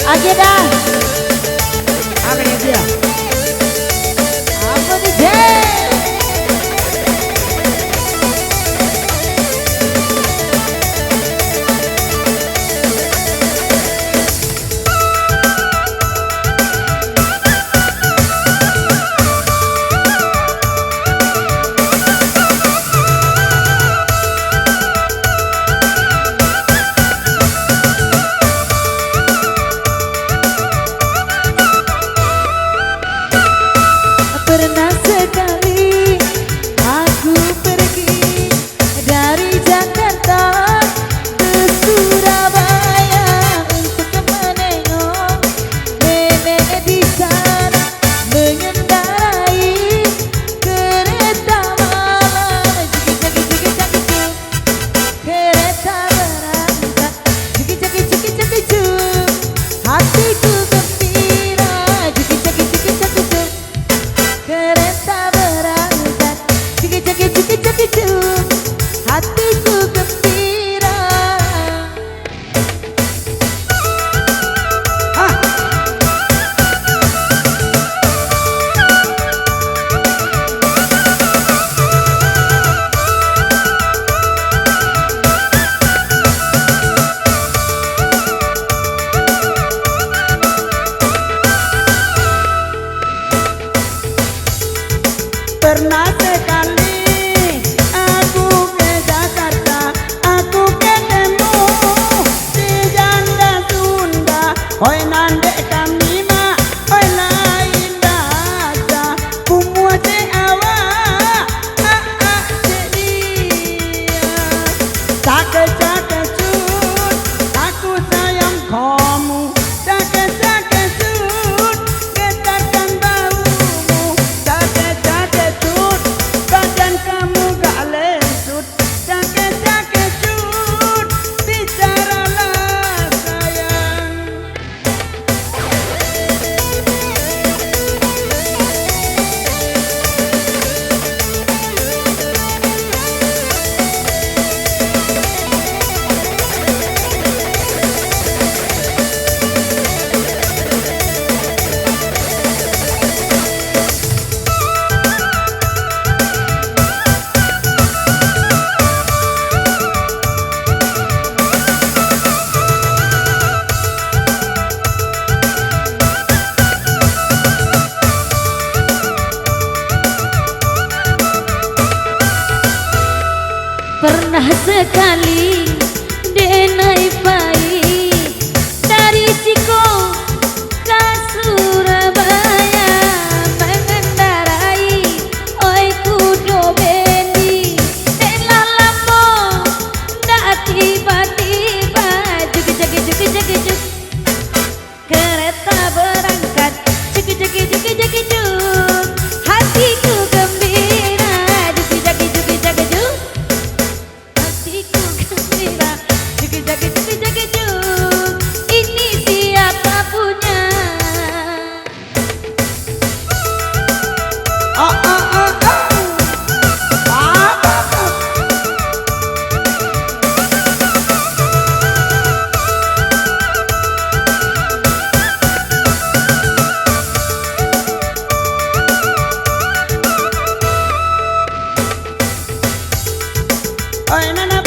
Agenda apa nih dia? Apa nih dia? Pernah sekali aku pergi dari Jakarta ke Surabaya untuk menengok nenek di sana mengendarai kereta malam. Kereta berangkat hatiku gembira kereta berangkat hatiku gembira. Pernah sekali aku ke Jakarta, aku ketemu si janda Sunda. Hoi nande kami mak, hoi lain dasa, kumua se awa, se dia. Cake cut, aku sayang kamu. Cake cut, katakan baumu. Cake cut, badan kamu gak lensut. Cake cut, bicaralah sayang. Pernah sekali naik baik dari Ciko ke Surabaya mengendarai oi kudo bendi telah lama dak tiba-tiba juk kereta berangkat juk hatiku gembira juk hatiku gembira juk ini siapa punya. Oi nana